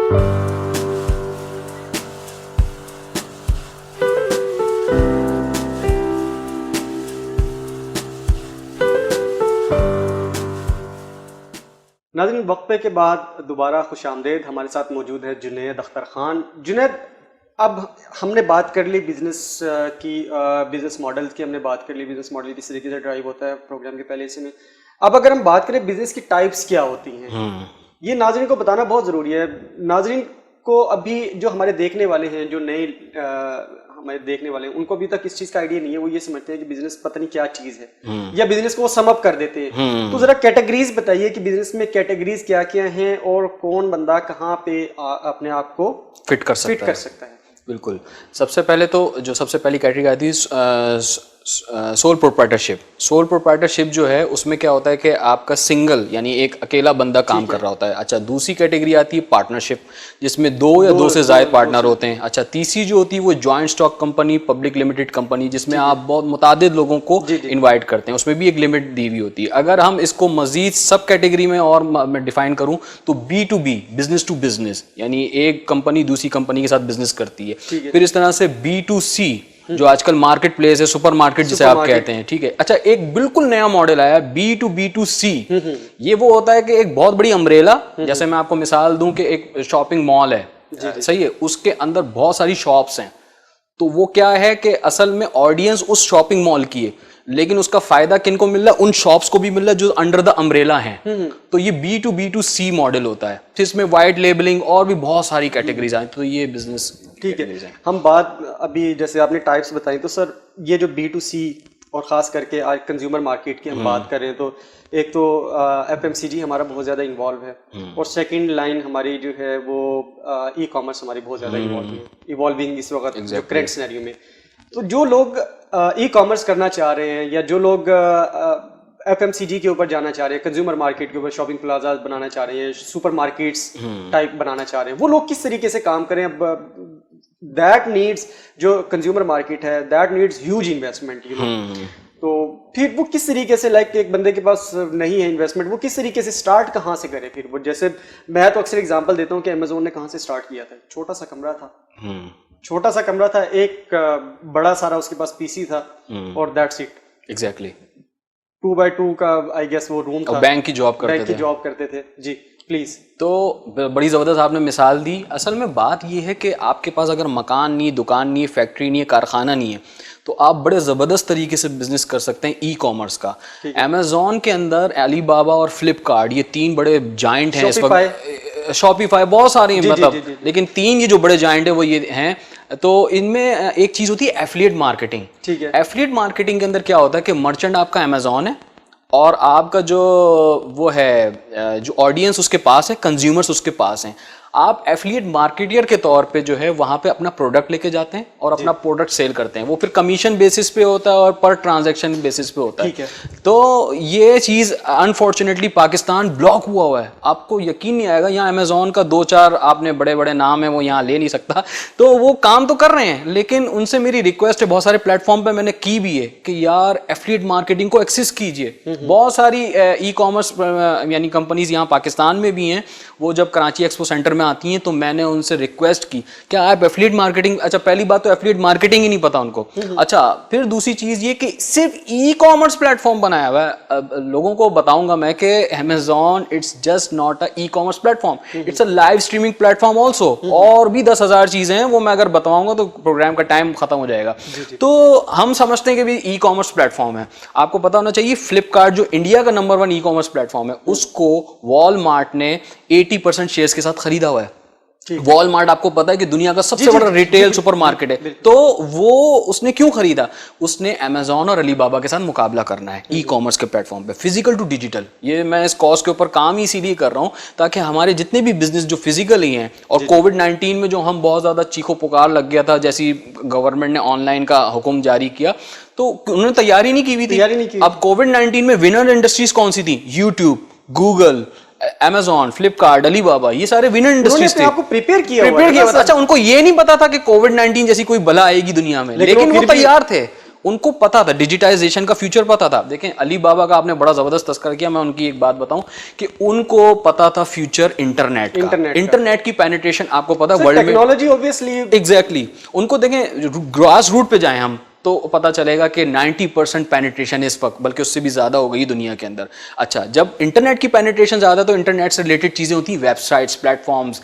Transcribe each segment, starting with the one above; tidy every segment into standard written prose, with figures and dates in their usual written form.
नाज़रीन, वक्फे के बाद दोबारा खुशामदेद। हमारे साथ मौजूद है जुनैद अख्तर खान। जुनैद, अब हमने बात कर ली बिजनेस की, बिजनेस मॉडल की हमने बात कर ली, बिजनेस मॉडल किस तरीके से ड्राइव होता है प्रोग्राम के पहले हिस्से में। अब अगर हम बात करें बिजनेस की टाइप्स क्या होती हैं, ये नाज़रीन को बताना बहुत ज़रूरी है। नाज़रीन को अभी जो हमारे देखने वाले हैं, जो नए हमारे देखने वाले हैं, उनको अभी तक इस चीज का आइडिया नहीं है। वो ये समझते हैं कि बिजनेस पता नहीं क्या चीज है, या बिजनेस को वो सम अप कर देते हैं। तो जरा कैटेगरीज बताइए कि बिजनेस में कैटेगरीज क्या क्या हैं और कौन बंदा कहाँ पे अपने आप को फिट कर सकता है। बिल्कुल, सबसे पहले तो जो सबसे पहली कैटेगरी आती है सोल प्रोप्राइटरशिप। सोल प्रोप्राइटरशिप जो है उसमें क्या होता है कि आपका सिंगल यानी एक अकेला बंदा काम कर रहा होता है। अच्छा, दूसरी कैटेगरी आती है पार्टनरशिप, जिसमें दो या दो से ज्यादा पार्टनर होते हैं। अच्छा, तीसरी जो होती है वो joint stock company, public limited company, जिसमें आप बहुत मुतादिद लोगों को इन्वाइट करते हैं। उसमें भी एक लिमिट दी हुई होती है। अगर हम इसको मजीद सब कैटेगरी में और मैं डिफाइन करूं तो B2B, बिजनेस टू बिजनेस, यानी एक कंपनी दूसरी कंपनी के साथ बिजनेस करती है। फिर इस तरह से B2C, जो आजकल मार्केट प्लेस है, सुपर मार्केट जिसे आप कहते हैं, ठीक है। अच्छा, एक बिल्कुल नया मॉडल आया B2B2C। ये वो होता है कि एक बहुत बड़ी अम्ब्रेला, जैसे मैं आपको मिसाल दूं कि एक शॉपिंग मॉल है, सही है, उसके अंदर बहुत सारी शॉप्स हैं। तो वो क्या है कि असल में ऑडियंस उस शॉपिंग मॉल की है, लेकिन उसका फायदा किनको मिल रहा है? उन शॉप्स को भी मिल रहा है जो अंडर द अम्ब्रेला हैं। तो ये B2B2C मॉडल होता है। फिर इसमें वाइट लेबलिंग और भी बहुत सारी कैटेगरीज आई। तो ये बिजनेस ठीक है। हम बात अभी जैसे आपने टाइप्स बताई, तो सर ये जो B2C और ख़ास करके आज कंज्यूमर मार्केट की हम बात कर रहे हैं, तो एक तो FMCG हमारा बहुत ज़्यादा इन्वॉल्व है, और सेकंड लाइन हमारी जो है वो ई-कॉमर्स हमारी बहुत ज़्यादा इवॉल्विंग इस वक्त जो करंट सिनेरियो में। तो जो लोग ई-कॉमर्स करना चाह रहे हैं, या जो लोग FMCG के ऊपर जाना चाह रहे हैं, कंज्यूमर मार्केट के ऊपर शॉपिंग प्लाजा बनाना चाह रहे हैं, सुपर मार्केट्स टाइप बनाना चाह रहे हैं, वो लोग किस तरीके से काम करें? अब दैट नीड्स, जो कंज्यूमर मार्केट है, that needs huge investment, you know. तो फिर वो किस तरीके से, लाइक एक बंदे के पास नहीं है इन्वेस्टमेंट, वो किस तरीके से स्टार्ट कहाँ से करे? फिर वो जैसे मैं तो अक्सर एग्जांपल देता हूँ कि अमेज़न ने कहाँ से स्टार्ट किया था। छोटा सा कमरा था, एक बड़ा सारा उसके पास PC था, और दैट्स इट। एग्जैक्टली 2x2 का आई गेस वो रूम था। बैंक की जॉब करते थे। जी प्लीज। तो बड़ी ज़बरदस्त आपने मिसाल दी। असल में बात ये है कि आपके पास अगर मकान नहीं, दुकान नहीं, फैक्ट्री नहीं है, कारखाना नहीं है, तो आप बड़े ज़बरदस्त तरीके से बिजनेस कर सकते हैं ई-कॉमर्स का। अमेज़ॉन के अंदर अलीबाबा और फ्लिपकार्ट, ये तीन बड़े जाइंट हैं इस वक्त। शॉपिफाई बहुत सारे हैं, मतलब, लेकिन तीन ये जो बड़े जाइंट हैं वो ये हैं। तो इनमें एक चीज़ होती है एफिलिएट मार्केटिंग। ठीक है। एफिलिएट मार्केटिंग के अंदर क्या होता है कि मर्चेंट आपका अमेज़ॉन है, और आपका जो वो है जो ऑडियंस उसके पास है, कंज्यूमर्स उसके पास हैं। आप एफिलिएट मार्केटियर के तौर पे जो है वहाँ पे अपना प्रोडक्ट लेके जाते हैं और अपना प्रोडक्ट सेल करते हैं। वो फिर कमीशन बेसिस पे होता है और पर ट्रांजैक्शन बेसिस पे होता है। तो ये चीज़ अनफॉर्चुनेटली पाकिस्तान ब्लॉक हुआ है। आपको यकीन नहीं आएगा, यहाँ अमेज़ॉन का 2-4 आपने बड़े बड़े नाम है, वो यहाँ ले नहीं सकता। तो वो काम तो कर रहे हैं, लेकिन उनसे मेरी रिक्वेस्ट है, बहुत सारे प्लेटफॉर्म पर मैंने की भी है कि यार एफिलिएट मार्केटिंग को एक्सेस कीजिए। बहुत सारी ई-कॉमर्स यानी कंपनीज यहाँ पाकिस्तान में भी हैं। वो जब कराची एक्सपो सेंटर में आती हैं तो मैंने उनसे रिक्वेस्ट की क्या आप एफिलिएट मार्केटिंग, अच्छा पहली बात तो एफिलिएट मार्केटिंग ही नहीं पता उनको। अच्छा, फिर दूसरी चीज ये कि सिर्फ ई-कॉमर्स प्लेटफॉर्म बनाया हुआ है। लोगों को बताऊंगा मैं कि Amazon it's just not a e-commerce platform, it's a live streaming platform also. और भी 10,000 चीजें हैं, वो मैं अगर बताऊंगा तो प्रोग्राम का टाइम खत्म हो जाएगा। तो हम समझते हैं कि भी ई-कॉमर्स प्लेटफॉर्म है। आपको पता होना चाहिए फ्लिपकार्ट जो इंडिया का नंबर 1 ई-कॉमर्स प्लेटफॉर्म है, उसको वॉलमार्ट ने 80% शेयर्स के साथ खरीदा हुआ है। वॉलमार्ट आपको पता है कि दुनिया का सबसे बड़ा रिटेल सुपरमार्केट है। तो वो उसने क्यों खरीदा? उसने अमेज़ॉन और अलीबाबा के साथ मुकाबला करना है ई-कॉमर्स के प्लेटफॉर्म पे, फिजिकल टू डिजिटल। ये मैं इस कॉज के ऊपर काम ही इसीलिए कर रहा हूं ताकि हमारे जितने भी बिजनेस जो फिजिकल ही हैं, और कोविड-19 में जो हम बहुत ज्यादा चीखो पुकार लग गया था, जैसी गवर्नमेंट ने ऑनलाइन का हुक्म जारी किया, तो उन्होंने तैयारी नहीं की हुई थी। अब कोविड-19 में विनर इंडस्ट्रीज कौन सी थी? YouTube, Google, Amazon, Flipkart, Alibaba, ये सारे विनर इंडस्ट्रीज थे। आपको प्रिपेयर किया अच्छा, उनको ये नहीं पता था कि कोविड-19 जैसी कोई बला आएगी दुनिया में, लेकिन वो तैयार थे। उनको पता था डिजिटाइजेशन का फ्यूचर पता था। देखें अली बाबा का आपने बड़ा जबरदस्त तस्करा किया, मैं उनकी एक बात बताऊं कि उनको पता था फ्यूचर इंटरनेट की पेनिट्रेशन आपको पता है वर्ल्ड में टेक्नोलॉजी ऑब्वियसली एग्जैक्टली उनको देखें ग्रास रूट पे जाएं हम तो पता चलेगा कि 90% पेनिट्रेशन इस वक्त, बल्कि उससे भी ज्यादा हो गई दुनिया के अंदर। अच्छा, जब इंटरनेट की पेनिट्रेशन ज्यादा तो इंटरनेट से रिलेटेड चीजें होती हैं, वेबसाइट्स, प्लेटफॉर्म्स,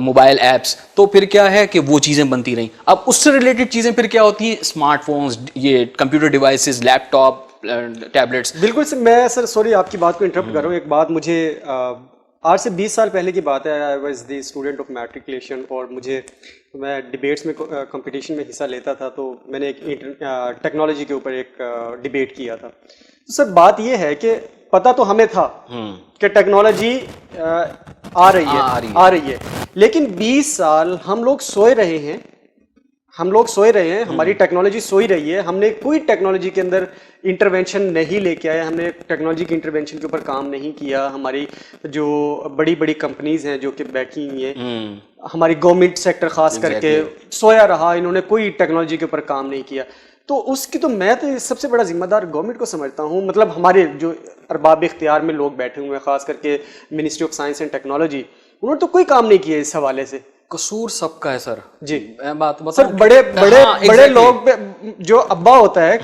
मोबाइल ऐप्स, तो फिर क्या है कि वो चीजें बनती रहीं। अब उससे रिलेटेड चीजें फिर क्या होती हैं, स्मार्टफोन्स, ये कंप्यूटर डिवाइसेस, लैपटॉप, टैबलेट्स। बिल्कुल सर, मैं सर सॉरी आपकी बात को इंटरप्ट कर रहा हूँ। एक बात मुझे आज से 20 साल पहले की बात है, I was the student of matriculation और मैं डिबेट्स में कंपटीशन में हिस्सा लेता था, तो मैंने एक टेक्नोलॉजी के ऊपर एक डिबेट किया था। तो सर बात ये है कि पता तो हमें था कि टेक्नोलॉजी आ रही है, लेकिन 20 साल हम लोग सोए रहे हैं, हमारी टेक्नोलॉजी सोई रही है। हमने कोई टेक्नोलॉजी के अंदर इंटरवेंशन नहीं लेके आया, हमने टेक्नोलॉजी के इंटरवेंशन के ऊपर काम नहीं किया। हमारी जो बड़ी बड़ी कंपनीज हैं जो कि बैकी हुई हैं, हमारी गवर्नमेंट सेक्टर खास करके सोया रहा, इन्होंने कोई टेक्नोलॉजी के ऊपर काम नहीं किया। तो उसकी तो मैं तो सबसे बड़ा जिम्मेदार गवर्नमेंट को समझता हूँ। मतलब हमारे जो अरबाब इख्तियार में लोग बैठे हुए हैं, खास करके ministry of science and technology, उन्होंने तो कोई काम नहीं किया इस हवाले से। कसूर सबका है सर जी। मैं बात सर बड़े लोग जो अब्बा होता है,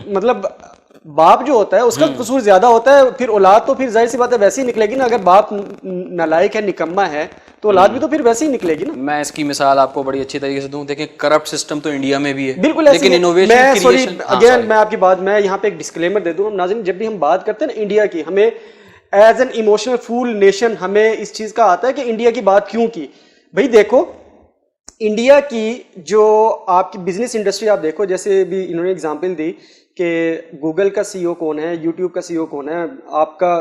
मतलब बाप जो होता है उसका कसूर ज्यादा होता है, फिर औलाद तो फिर जाहिर सी बात है वैसे ही निकलेगी ना। अगर बाप नालायक है, निकम्मा है, तो औलाद भी तो फिर वैसे ही निकलेगी ना। मैं इसकी मिसाल आपको बड़ी अच्छी तरीके से दूं, देखें करप्ट सिस्टम तो इंडिया में भी है, बिल्कुल, लेकिन इनोवेशन क्रिएशन। अगेन मैं आपकी बात, मैं यहाँ पे एक डिस्क्लेमर दे दूं नाज़रीन, जब भी हम बात करते हैं ना इंडिया की, हमें as an emotional fool nation हमें इस चीज का आता है कि इंडिया की बात क्यों की। भाई देखो, इंडिया की जो आपकी बिजनेस इंडस्ट्री आप देखो, जैसे भी इन्होंने एग्जांपल दी कि गूगल का सीईओ कौन है, यूट्यूब का सीईओ कौन है, आपका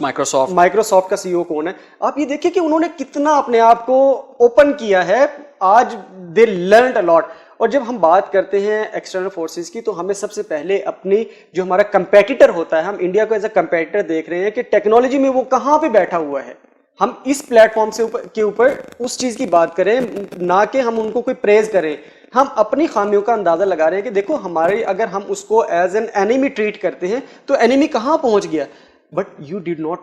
माइक्रोसॉफ्ट का सीईओ कौन है। आप ये देखिए कि उन्होंने कितना अपने आप को ओपन किया है। आज दे लर्नड अ लॉट। और जब हम बात करते हैं एक्सटर्नल फोर्सेस की, तो हमें सबसे पहले अपनी जो हमारा कंपेटिटर होता है, हम इंडिया को एज अ कंपेटिटर देख रहे हैं कि टेक्नोलॉजी में वो कहाँ पे बैठा हुआ है। हम इस प्लेटफॉर्म के ऊपर उस चीज की बात करें, ना कि हम उनको कोई प्रेज करें। हम अपनी खामियों का अंदाजा लगा रहे हैं कि देखो हमारे, अगर हम उसको एज एन एनिमी ट्रीट करते हैं तो एनिमी कहाँ पहुंच गया। But you did not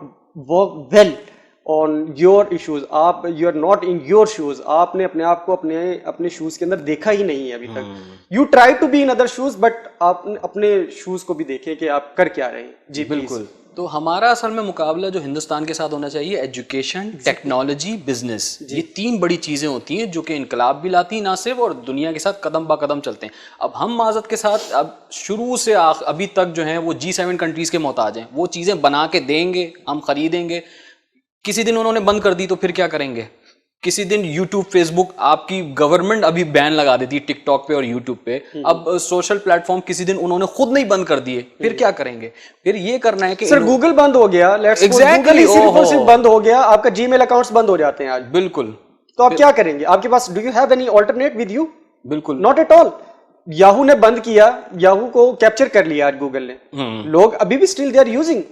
work well on your issues, आप you are not in your shoes. आपने अपने आप को अपने शूज के अंदर देखा ही नहीं है अभी तक। You try to be in other shoes, but आप अपने शूज को भी देखें कि आप कर क्या रहे हैं। जी बिल्कुल। तो हमारा असल में मुकाबला जो हिंदुस्तान के साथ होना चाहिए, एजुकेशन, टेक्नोलॉजी, बिजनेस, ये तीन बड़ी चीजें होती हैं जो कि इनकलाब भी लाती ना सिर्फ, और दुनिया के साथ कदम ब कदम चलते हैं। अब हम माजत के साथ अब शुरू से अभी तक जो है वो G7 कंट्रीज के मोहताज हैं। वो चीजें बना के देंगे, हम खरीदेंगे। किसी दिन उन्होंने बंद कर दी तो फिर क्या करेंगे? किसी दिन यूट्यूब, फेसबुक, आपकी गवर्नमेंट अभी बैन लगा देती है टिकटॉक पे और यूट्यूब पे। अब सोशल प्लेटफॉर्म किसी दिन उन्होंने खुद नहीं बंद कर दिए, फिर क्या करेंगे? फिर ये करना है कि सर गूगल बंद हो गया, एग्जैक्टली सिर्फ बंद हो गया, आपका जीमेल अकाउंट्स बंद हो जाते हैं आज। बिल्कुल। तो आप क्या करेंगे? आपके पास do you have any alternate with you? बिल्कुल नॉट एट ऑल। याहू ने बंद किया, याहू को कैप्चर कर लिया आज गूगल ने। लोग अभी भी still they are using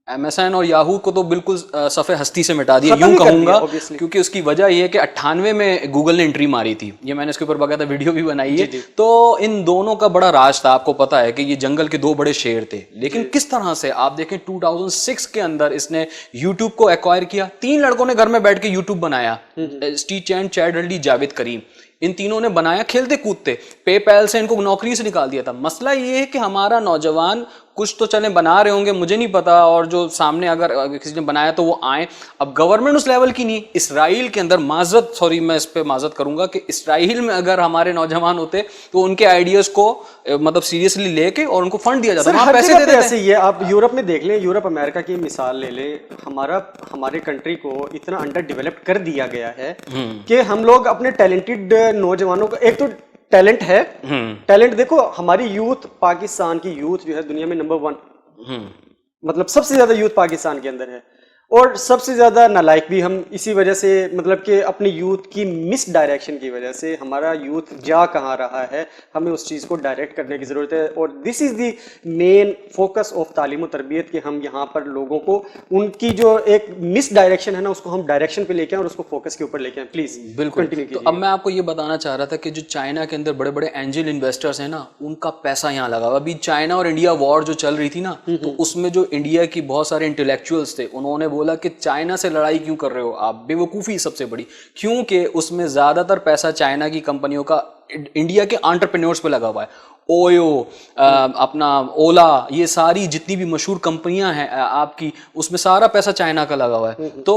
MSN और याहू को तो बिल्कुल सफ़े हस्ती से मिटा दिया, यूं कहूंगा, क्योंकि उसकी वजह यह है कि 98 में गूगल ने एंट्री मारी थी। ये मैंने इसके ऊपर बाकायदा वीडियो भी बनाई है। तो इन दोनों का बड़ा राज था। आपको पता है कि ये जंगल के दो बड़े शेर थे, लेकिन किस तरह से आप देखें 2006 के अंदर इसने यूट्यूब को एक्वायर किया। 3 लड़कों ने घर में बैठ के यूट्यूब बनाया, स्टीव चैन, चैड हडली, जावेद करीम। इन तीनों ने बनाया खेलते कूदते। पेपैल से इनको नौकरी से निकाल दिया था। मसला ये है कि हमारा नौजवान कुछ तो चले बना रहे होंगे, मुझे नहीं पता, और जो सामने अगर किसी ने बनाया तो वो आए। अब गवर्नमेंट उस लेवल की नहीं। इसराइल के अंदर मैं इस पे माजरत करूंगा कि इसराइल में अगर हमारे नौजवान होते तो उनके आइडियाज को मतलब सीरियसली लेके और उनको फंड दिया जाता, वहां पैसे देते ऐसे ही है। आप यूरोप में देख लें, यूरोप अमेरिका की मिसाल ले लें। हमारे कंट्री को इतना अंडर डेवलप्ड कर दिया गया है कि हम लोग अपने टैलेंटेड नौजवानों को, एक तो टैलेंट है, टैलेंट देखो हमारी यूथ, पाकिस्तान की यूथ जो है दुनिया में नंबर 1, मतलब सबसे ज्यादा यूथ पाकिस्तान के अंदर है। और सबसे ज़्यादा नालायक भी हम इसी वजह से, मतलब कि अपनी यूथ की मिस डायरेक्शन की वजह से हमारा यूथ जा कहाँ रहा है, हमें उस चीज़ को डायरेक्ट करने की ज़रूरत है। और this is the main focus of तालीम और तरबियत कि हम यहाँ पर लोगों को उनकी जो एक मिस डायरेक्शन है ना, उसको हम डायरेक्शन पे लेके आए और उसको फोकस के ऊपर लेके आए। प्लीज़ बिल्कुल। कंटिन्यू तो कीजिए। अब मैं आपको ये बताना चाह रहा था कि जो चाइना के अंदर बड़े बड़े एंजल इन्वेस्टर्स हैं ना, उनका पैसा यहाँ लगा हुआ। अभी चाइना और इंडिया वॉर जो चल रही थी ना, तो उसमें जो इंडिया की बहुत सारे इंटेलेक्चुअल्स थे, उन्होंने बोला कि चाइना से लड़ाई क्यों कर रहे हो आप, बेवकूफ़ी सबसे बड़ी, क्योंकि उसमें ज़्यादातर पैसा चाइना की कंपनियों का इंडिया के एंटरप्रेन्योर्स पे लगा हुआ है। ओयो, अपना ओला, ये सारी जितनी भी मशहूर कंपनियां हैं आपकी, उसमें सारा पैसा चाइना का लगा हुआ है। तो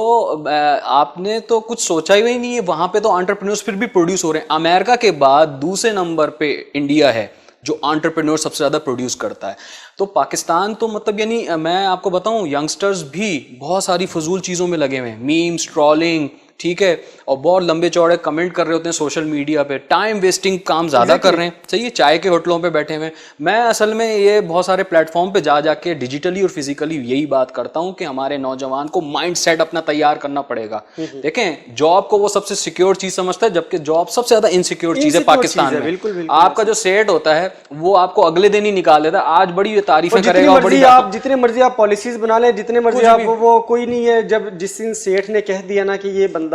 आपने तो कुछ सोचा ही नहीं है, वहां पे तो एंटरप्रेन्योर्स फिर भी प्रोड्यूस हो रहे हैं। अमेरिका के बाद दूसरे नंबर पे इंडिया है जो एंटरप्रेन्योर सबसे ज़्यादा प्रोड्यूस करता है। तो पाकिस्तान तो मतलब यानी मैं आपको बताऊं, यंगस्टर्स भी बहुत सारी फजूल चीज़ों में लगे हुए हैं, मीम्स, ट्रोलिंग, ठीक है, और बहुत लंबे चौड़े कमेंट कर रहे होते हैं सोशल मीडिया पे, टाइम वेस्टिंग काम ज़्यादा कर रहे हैं। सही, चाय के होटलों पे बैठे हुए। मैं असल में ये बहुत सारे प्लेटफॉर्म पे जा जाके डिजिटली और फिजिकली यही बात करता हूँ कि हमारे नौजवान को माइंड सेट अपना तैयार करना पड़ेगा। देखें, जॉब को वो सबसे सिक्योर चीज़ समझता है, जबकि जॉब सबसे ज़्यादा इनसिक्योर चीज़ है पाकिस्तान में। बिल्कुल, बिल्कुल। आपका जो सेट होता है वो आपको अगले दिन ही निकाल देता है। आज बड़ी तारीफें करेगा, जितने मर्जी आप पॉलिसीज बना लें, जितने मर्जी आप वो कोई नहीं है। जब जिस दिन सेठ ने कह दिया ना कि ये बंदा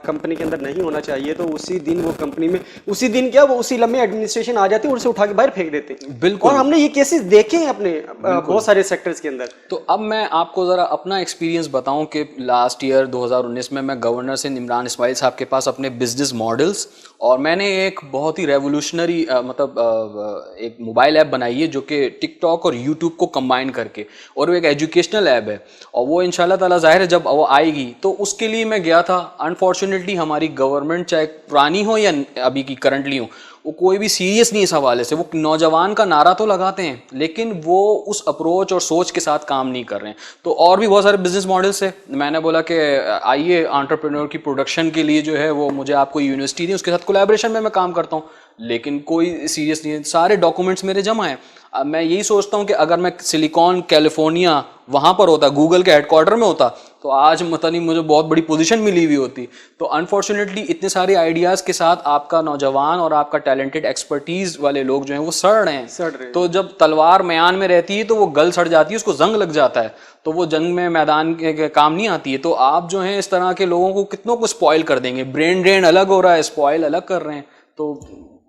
कंपनी के अंदर नहीं होना चाहिए, तो उसी दिन वो कंपनी में, उसी दिन क्या, वो उसी लम्हे एडमिनिस्ट्रेशन आ जाती है और उसे उठा के बाहर फेंक देते हैं। बिल्कुल। और हमने ये केसेस देखे हैं अपने बहुत सारे सेक्टर्स के अंदर। तो अब मैं आपको ज़रा अपना एक्सपीरियंस बताऊं कि लास्ट ईयर 2019 में मैं गवर्नर से इमरान इस्माइल साहब के पास अपने बिजनेस मॉडल्स, और मैंने एक बहुत ही रेवोल्यूशनरी एक मोबाइल ऐप बनाई है जो कि टिकटॉक और यूट्यूब को कंबाइन करके, और वो एक एजुकेशनल ऐप है, और वो इंशाल्लाह ताला ज़ाहिर है जब वो आएगी तो उसके लिए मैं गया था। अनफॉर्चुनेटली हमारी गवर्नमेंट, चाहे पुरानी हो या अभी की करंटली हो, वो कोई भी सीरियस नहीं इस हवाले से। वो नौजवान का नारा तो लगाते हैं, लेकिन वो उस अप्रोच और सोच के साथ काम नहीं कर रहे हैं। तो और भी बहुत सारे बिजनेस मॉडल्स है। मैंने बोला कि आइए एंटरप्रेन्योर की प्रोडक्शन के लिए जो है वो मुझे आपको यूनिवर्सिटी दी, उसके साथ कोलैबोरेशन में मैं काम करता हूँ, लेकिन कोई सीरियस नहीं है। सारे डॉक्यूमेंट्स मेरे जमा हैं। अब मैं यही सोचता हूँ कि अगर मैं सिलिकॉन कैलिफोर्निया वहाँ पर होता, गूगल के हेडक्वार्टर में होता, तो आज मतलब नहीं मुझे बहुत बड़ी पोजीशन मिली हुई होती। तो अनफॉर्चुनेटली इतने सारे आइडियाज़ के साथ आपका नौजवान और आपका टैलेंटेड एक्सपर्टीज़ वाले लोग जो हैं वो सड़ रहे हैं। तो जब तलवार म्यान में रहती है तो वो गल सड़ जाती है, उसको जंग लग जाता है, तो वो जंग में मैदान के काम नहीं आती है। तो आप जो हैं इस तरह के लोगों को कितनों को स्पॉइल कर देंगे। ब्रेन ड्रेन अलग हो रहा है, स्पॉइल अलग कर रहे हैं। तो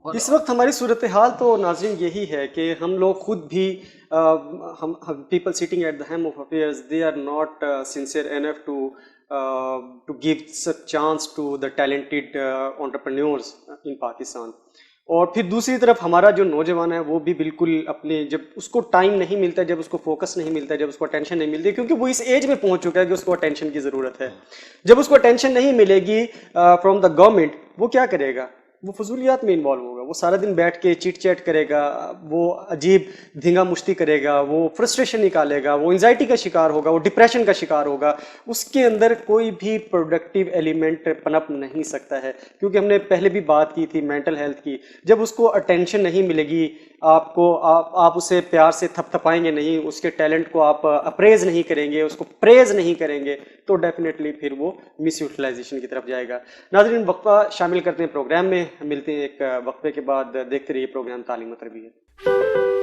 इस वक्त हमारी सूरत हाल तो नाज़रीन यही है कि हम लोग खुद भी हम people sitting at the helm of affairs, they are not sincere enough to give chance to the talented entrepreneurs in Pakistan. और फिर दूसरी तरफ हमारा जो नौजवान है वो भी बिल्कुल अपने, जब उसको टाइम नहीं मिलता, जब उसको फोकस नहीं मिलता, जब उसको अटेंशन नहीं मिलती, क्योंकि वो इस एज में पहुंच चुका है कि उसको अटेंशन की ज़रूरत है। जब उसको अटेंशन नहीं मिलेगी फ्रॉम द गवर्नमेंट, वो क्या करेगा? वो फजूलियात में इन्वॉल्व होगा। वो सारा दिन बैठ के चिट चैट करेगा, वो अजीब धींगा मुश्ती करेगा, वो फ्रस्ट्रेशन निकालेगा, वो एंजाइटी का शिकार होगा, वो डिप्रेशन का शिकार होगा। उसके अंदर कोई भी प्रोडक्टिव एलिमेंट पनप नहीं सकता है, क्योंकि हमने पहले भी बात की थी मेंटल हेल्थ की। जब उसको अटेंशन नहीं मिलेगी, आप उसे प्यार से थपथपाएंगे नहीं, उसके टैलेंट को आप अप्रेज नहीं करेंगे, उसको प्रेज नहीं करेंगे, तो डेफिनेटली फिर वो मिस यूटिलाइजेशन की तरफ जाएगा। नाज़रीन, वक्फा शामिल करते हैं प्रोग्राम में, मिलते हैं एक वक्फे के बाद। देखते रहिए प्रोग्राम तालीम और तरबियत।